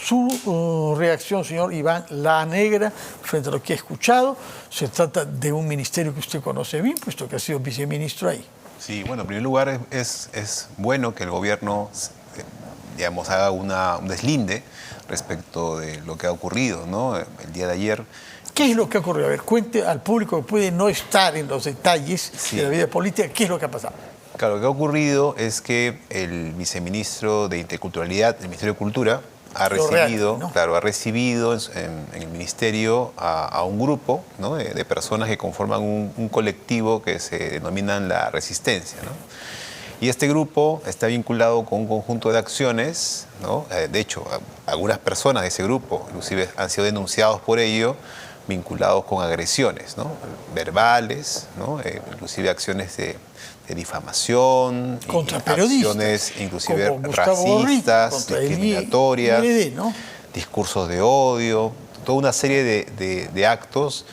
su reacción, señor Iván Lanegra, frente a lo que ha escuchado. Se trata de un ministerio que usted conoce bien, puesto que ha sido viceministro ahí. Sí, bueno, en primer lugar es bueno que el gobierno, digamos, haga un deslinde respecto de lo que ha ocurrido, ¿no? El día de ayer. ¿Qué es lo que ha ocurrido? A ver, cuente al público que puede no estar en los detalles de la vida política, ¿qué es lo que ha pasado? Claro, lo que ha ocurrido es que el viceministro de Interculturalidad del Ministerio de Cultura ha recibido, ¿no? Claro, ha recibido en el ministerio a un grupo, ¿no? de personas que conforman un colectivo que se denominan la Resistencia, ¿no? Y este grupo está vinculado con un conjunto de acciones, ¿no? De hecho, algunas personas de ese grupo inclusive han sido denunciados por ello, vinculados con agresiones, ¿no? Verbales, ¿no? Inclusive acciones de difamación, contra acciones inclusive racistas, discriminatorias, ¿no? Discursos de odio, toda una serie de actos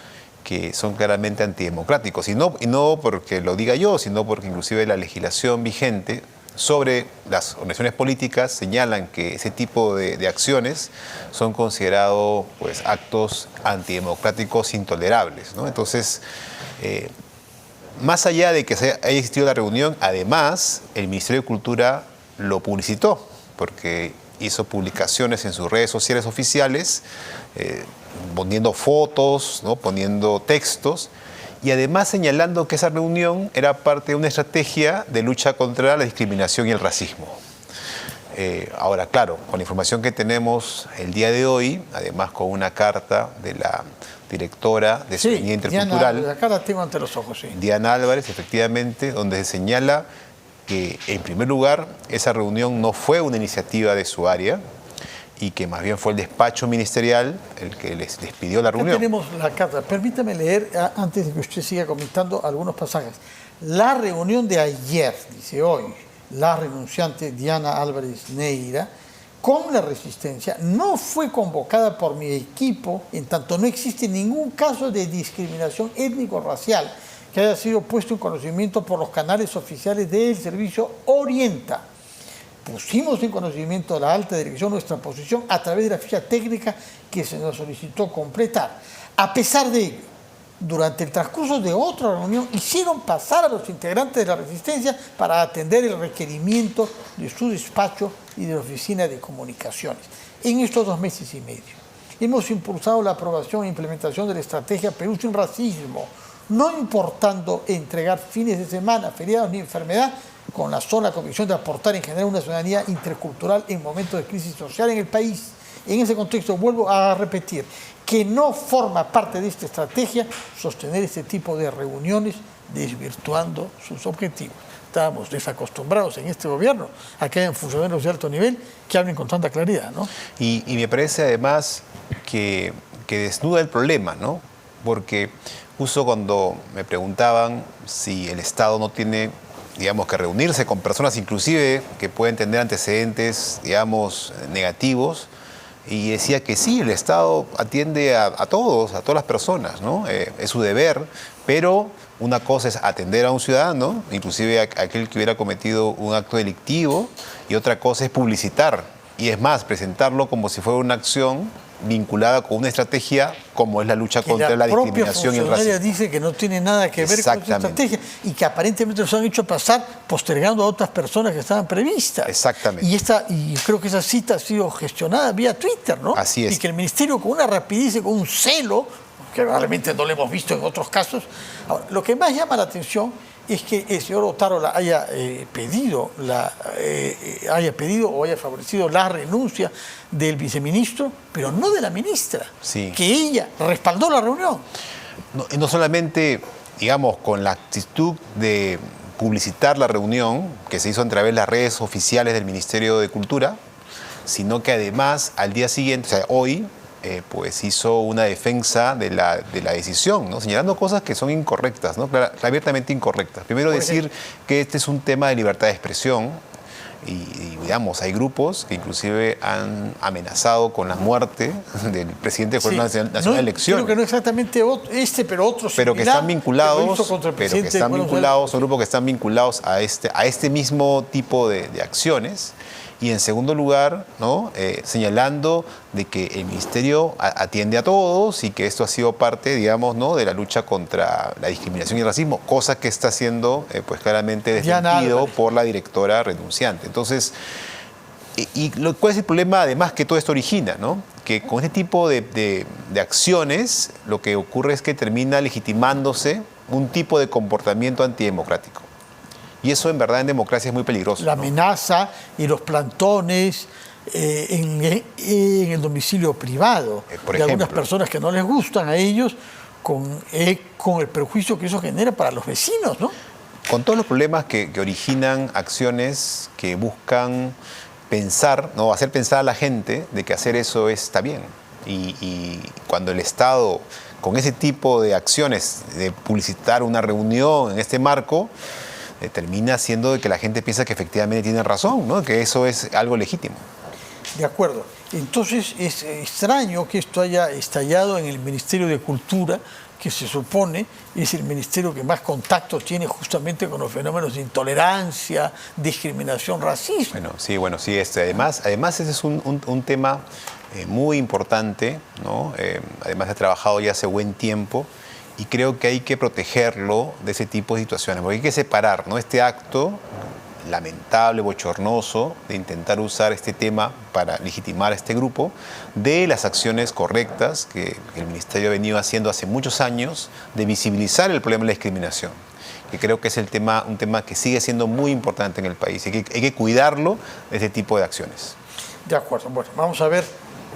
que son claramente antidemocráticos. Y no porque lo diga yo, sino porque inclusive la legislación vigente sobre las organizaciones políticas señalan que ese tipo de acciones son considerados, pues, actos antidemocráticos intolerables, ¿no? Entonces, más allá de que haya existido la reunión, además, el Ministerio de Cultura lo publicitó, porque hizo publicaciones en sus redes sociales oficiales, poniendo fotos, ¿no? Poniendo textos, y además señalando que esa reunión era parte de una estrategia de lucha contra la discriminación y el racismo. Ahora, claro, con la información que tenemos el día de hoy, además con una carta de la directora de Ciudadanía Intercultural, acá la tengo ante los ojos, sí. Diana Álvarez, efectivamente, donde se señala que, en primer lugar, esa reunión no fue una iniciativa de su área y que más bien fue el despacho ministerial el que les pidió la reunión. Acá tenemos la carta. Permítame leer, antes de que usted siga comentando, algunos pasajes. La reunión de ayer, dice hoy, la renunciante Diana Álvarez Neira, con la Resistencia, no fue convocada por mi equipo, en tanto no existe ningún caso de discriminación étnico-racial que haya sido puesto en conocimiento por los canales oficiales del Servicio Orienta. Pusimos en conocimiento de la alta dirección nuestra posición a través de la ficha técnica que se nos solicitó completar. A pesar de ello, durante el transcurso de otra reunión, hicieron pasar a los integrantes de la Resistencia para atender el requerimiento de su despacho y de la Oficina de Comunicaciones. En estos 2 meses y medio, hemos impulsado la aprobación e implementación de la estrategia Perú sin racismo, no importando entregar fines de semana, feriados ni enfermedad, con la sola convicción de aportar en generar una ciudadanía intercultural en momentos de crisis social en el país. En ese contexto, vuelvo a repetir que no forma parte de esta estrategia sostener este tipo de reuniones desvirtuando sus objetivos. Estábamos desacostumbrados en este gobierno a que hayan funcionarios de alto nivel que hablen con tanta claridad, ¿no? Y me parece además que desnuda el problema, ¿no? Porque justo cuando me preguntaban si el Estado no tiene, digamos, que reunirse con personas inclusive que pueden tener antecedentes, digamos, negativos, y decía que sí, el Estado atiende a todas las personas, ¿no? Es su deber, pero una cosa es atender a un ciudadano, inclusive a aquel que hubiera cometido un acto delictivo, y otra cosa es publicitar, y es más, presentarlo como si fuera una acción vinculada con una estrategia como es la lucha contra la discriminación y el racismo. La dice que no tiene nada que ver con esa estrategia y que aparentemente los han hecho pasar postergando a otras personas que estaban previstas. Exactamente. Y creo que esa cita ha sido gestionada vía Twitter, ¿no? Así es. Y que el Ministerio con una rapidez y con un celo, que realmente no lo hemos visto en otros casos. Ahora, lo que más llama la atención es que el señor Otárola haya pedido o haya favorecido la renuncia del viceministro, pero no de la ministra, sí, que ella respaldó la reunión. No solamente, digamos, con la actitud de publicitar la reunión, que se hizo a través de las redes oficiales del Ministerio de Cultura, sino que además al día siguiente, o sea, hoy, pues hizo una defensa de la decisión, ¿no? Señalando cosas que son incorrectas, ¿no? Abiertamente incorrectas. Primero, decir que este es un tema de libertad de expresión y, digamos, hay grupos que inclusive han amenazado con la muerte del presidente de la Nacional de Elecciones. Creo que no exactamente pero otros pero que están vinculados, son grupos que están vinculados a este mismo tipo de acciones. Y en segundo lugar, ¿no? Señalando de que el ministerio atiende a todos y que esto ha sido parte, digamos, ¿no? de la lucha contra la discriminación y el racismo, cosa que está siendo pues claramente desmentido por la directora renunciante. Entonces, ¿cuál es el problema además que todo esto origina, ¿no? Que con este tipo de acciones lo que ocurre es que termina legitimándose un tipo de comportamiento antidemocrático. Y eso en verdad en democracia es muy peligroso. La ¿no? amenaza y los plantones en el domicilio privado por de algunas ejemplo. personas que no les gustan a ellos con el perjuicio que eso genera para los vecinos, ¿no? Con todos los problemas que originan acciones que buscan pensar, ¿no? Hacer pensar a la gente de que hacer eso está bien. Y cuando el Estado, con ese tipo de acciones, de publicitar una reunión en este marco, termina haciendo de que la gente piensa que efectivamente tiene razón, ¿no? Que eso es algo legítimo. De acuerdo. Entonces es extraño que esto haya estallado en el Ministerio de Cultura, que se supone es el ministerio que más contacto tiene justamente con los fenómenos de intolerancia, discriminación, racismo. Bueno, sí. Además ese es un tema muy importante, ¿no? Además he trabajado ya hace buen tiempo y creo que hay que protegerlo de ese tipo de situaciones, porque hay que separar, ¿no? Este acto lamentable, bochornoso, de intentar usar este tema para legitimar a este grupo, de las acciones correctas que el Ministerio ha venido haciendo hace muchos años, de visibilizar el problema de la discriminación, que creo que es un tema que sigue siendo muy importante en el país y que hay que cuidarlo de este tipo de acciones. De acuerdo. Bueno, vamos a ver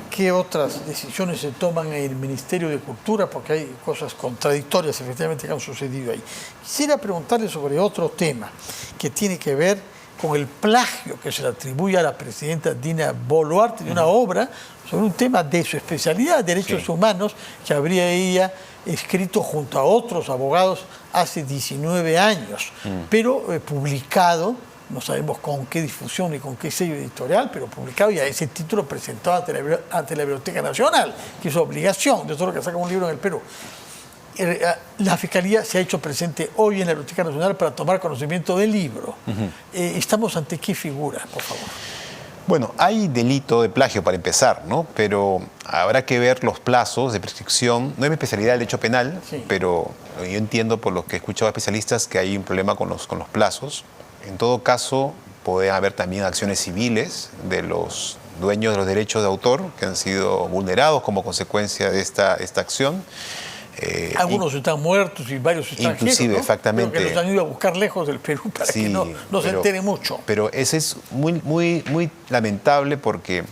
qué otras decisiones se toman en el Ministerio de Cultura, porque hay cosas contradictorias efectivamente que han sucedido ahí. Quisiera preguntarle sobre otro tema que tiene que ver con el plagio que se le atribuye a la presidenta Dina Boluarte de una obra sobre un tema de su especialidad, derechos humanos, que habría ella escrito junto a otros abogados hace 19 años, pero publicado, no sabemos con qué difusión ni con qué sello editorial, pero publicado y a ese título presentado ante la Biblioteca Nacional, que es obligación de todo lo que saca un libro en el Perú. La Fiscalía se ha hecho presente hoy en la Biblioteca Nacional para tomar conocimiento del libro. ¿Estamos ante qué figura, por favor? Bueno, hay delito de plagio para empezar, ¿no? Pero habrá que ver los plazos de prescripción. No es mi especialidad el derecho penal, pero yo entiendo por lo que he escuchado a especialistas que hay un problema con los plazos. En todo caso, puede haber también acciones civiles de los dueños de los derechos de autor que han sido vulnerados como consecuencia de esta acción. Algunos están muertos y varios están inclusive, ¿no? Exactamente. Creo que los han ido a buscar lejos del Perú para que no se entere mucho. Pero eso es muy lamentable porque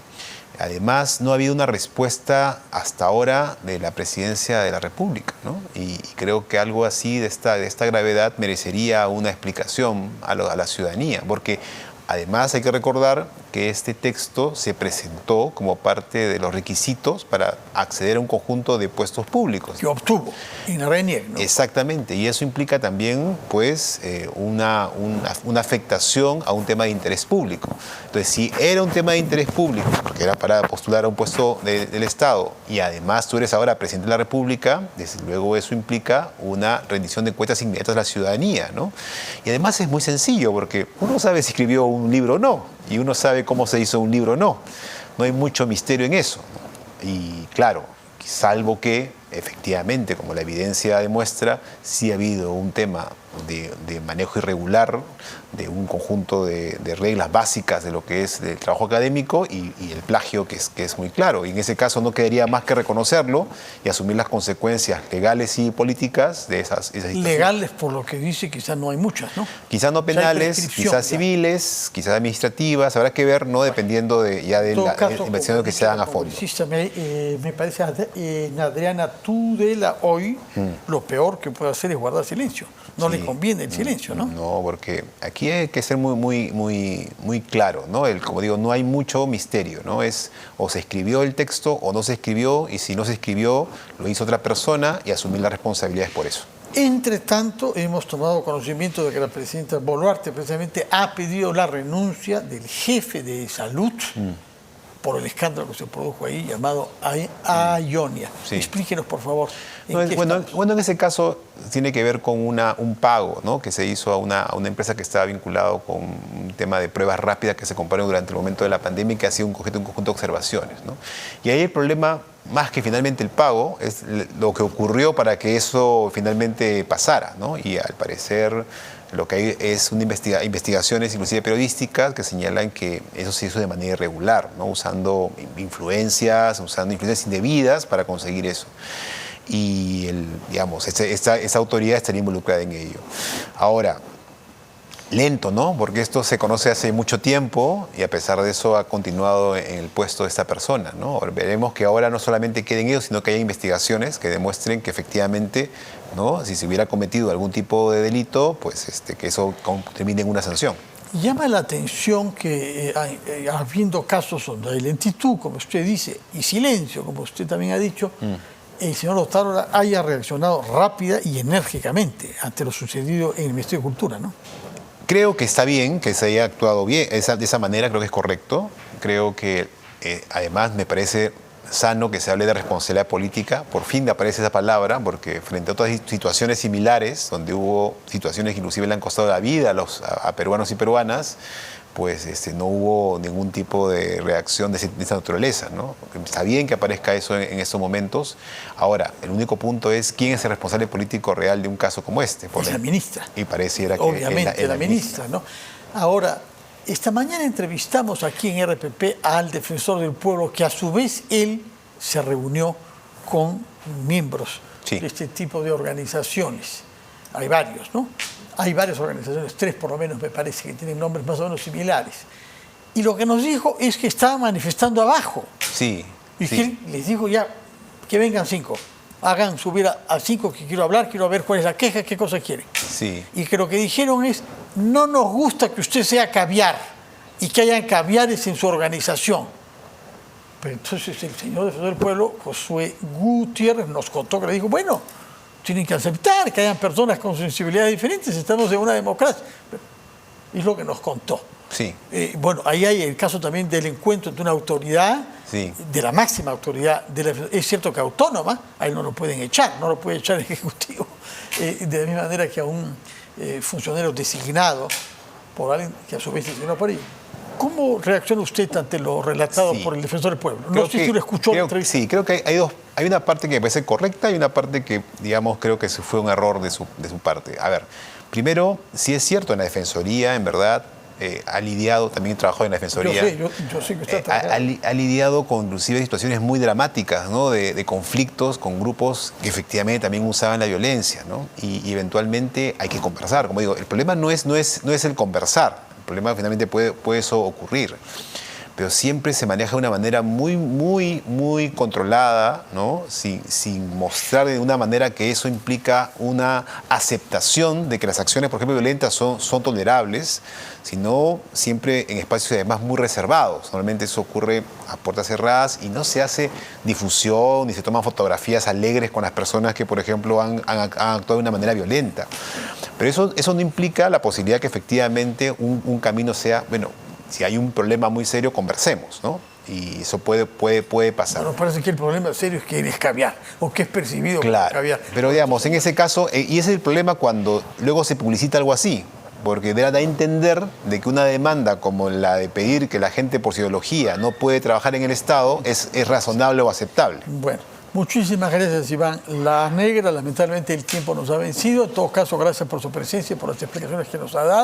además no ha habido una respuesta hasta ahora de la Presidencia de la República, ¿no? Y creo que algo así de esta gravedad merecería una explicación a la ciudadanía, porque además hay que recordar que este texto se presentó como parte de los requisitos para acceder a un conjunto de puestos públicos. Que obtuvo Inarreniec, ¿no? Exactamente, y eso implica también pues, una afectación a un tema de interés público. Entonces, si era un tema de interés público, porque era para postular a un puesto del Estado, y además tú eres ahora presidente de la República, desde luego eso implica una rendición de cuentas inmediatas a la ciudadanía, ¿no? Y además es muy sencillo, porque uno sabe si escribió un libro o no, y uno sabe cómo se hizo un libro o no. No hay mucho misterio en eso. Y claro, salvo que efectivamente, como la evidencia demuestra, sí ha habido un tema de manejo irregular de un conjunto de reglas básicas de lo que es el trabajo académico y el plagio que es muy claro. Y en ese caso no quedaría más que reconocerlo y asumir las consecuencias legales y políticas de esas situaciones. Legales, por lo que dice, quizás no hay muchas, ¿no? Quizás no penales, quizás civiles, quizás administrativas, habrá que ver, ¿no? Dependiendo de la investigación que se hagan a fondo. Me parece, Adriana Tudela, hoy lo peor que puede hacer es guardar silencio. No le conviene el silencio, ¿no? No, porque aquí hay que ser muy claro, ¿no? Como digo, no hay mucho misterio, ¿no? Es o se escribió el texto o no se escribió, y si no se escribió, lo hizo otra persona y asumir las responsabilidades por eso. Entre tanto, hemos tomado conocimiento de que la presidenta Boluarte precisamente ha pedido la renuncia del jefe de salud por el escándalo que se produjo ahí llamado Aionia. Sí. Explíquenos, por favor. Bueno, en ese caso tiene que ver con un pago, ¿no?, que se hizo a una empresa que estaba vinculado con un tema de pruebas rápidas que se compraron durante el momento de la pandemia y que ha sido un conjunto de observaciones, ¿no? Y ahí el problema, más que finalmente el pago, es lo que ocurrió para que eso finalmente pasara, ¿no? Y al parecer lo que hay es investigaciones, inclusive periodísticas, que señalan que eso se hizo de manera irregular, ¿no?, usando influencias indebidas para conseguir eso. Y esta autoridad estaría involucrada en ello. Ahora, lento, ¿no?, porque esto se conoce hace mucho tiempo y a pesar de eso ha continuado en el puesto de esta persona, ¿no? Veremos que ahora no solamente queden ellos, sino que haya investigaciones que demuestren que efectivamente, ¿no?, si se hubiera cometido algún tipo de delito, pues que eso termine en una sanción. Llama la atención que habiendo casos donde hay lentitud, como usted dice, y silencio, como usted también ha dicho, el señor Otárola haya reaccionado rápida y enérgicamente ante lo sucedido en el Ministerio de Cultura, ¿no? Creo que está bien que se haya actuado bien, de esa manera creo que es correcto. Creo que además me parece sano que se hable de responsabilidad política. Por fin aparece esa palabra, porque frente a otras situaciones similares, donde hubo situaciones que inclusive le han costado la vida a peruanos y peruanas, pues no hubo ningún tipo de reacción de esa naturaleza, ¿no? Está bien que aparezca eso en estos momentos. Ahora, el único punto es quién es el responsable político real de un caso como este. Es la ministra. Y pareciera que obviamente la ministra, ¿no? Ahora, esta mañana entrevistamos aquí en RPP al defensor del pueblo, que a su vez él se reunió con miembros de este tipo de organizaciones. Hay varios, ¿no? Hay varias organizaciones, 3 por lo menos me parece, que tienen nombres más o menos similares. Y lo que nos dijo es que estaban manifestando abajo. Sí. Y que les dijo ya que vengan 5. Hagan subir a 5 que quiero hablar, quiero ver cuál es la queja, qué cosa quieren. Sí. Y que lo que dijeron es, no nos gusta que usted sea caviar y que hayan caviares en su organización. Pero entonces el señor defensor del pueblo, Josué Gutiérrez, nos contó que le dijo, bueno, tienen que aceptar que hayan personas con sensibilidades diferentes, estamos en una democracia. Es lo que nos contó. Sí. Bueno, ahí hay el caso también del encuentro de una autoridad, sí, de la máxima autoridad, es cierto que autónoma, a él no lo pueden echar, no lo puede echar el Ejecutivo, de la misma manera que a un funcionario designado por alguien que a su vez designó por ello. ¿Cómo reacciona usted ante lo relatado por el defensor del pueblo? No sé si lo escuchó. Sí, creo que hay una parte que me parece correcta y una parte que, digamos, creo que fue un error de su parte. A ver, primero, si es cierto, en la Defensoría, en verdad, ha lidiado, también trabajó en la Defensoría. Yo sé que usted ha lidiado con inclusive situaciones muy dramáticas, ¿no?, de conflictos con grupos que efectivamente también usaban la violencia, ¿no? Y eventualmente hay que conversar. Como digo, el problema no es el conversar. El problema finalmente puede eso ocurrir, pero siempre se maneja de una manera muy controlada, ¿no?, sin mostrar de una manera que eso implica una aceptación de que las acciones, por ejemplo, violentas son tolerables, sino siempre en espacios además muy reservados. Normalmente eso ocurre a puertas cerradas y no se hace difusión ni se toman fotografías alegres con las personas que, por ejemplo, han actuado de una manera violenta. Pero eso no implica la posibilidad que efectivamente un camino sea, bueno, si hay un problema muy serio, conversemos, ¿no? Y eso puede pasar. Bueno, parece que el problema serio es que eres caviar, o que es percibido como caviar. Pero digamos, en ese caso, y ese es el problema cuando luego se publicita algo así, porque da a entender de que una demanda como la de pedir que la gente por su ideología no puede trabajar en el Estado es razonable o aceptable. Bueno, muchísimas gracias, Iván La Negra. Lamentablemente el tiempo nos ha vencido. En todo caso, gracias por su presencia y por las explicaciones que nos ha dado.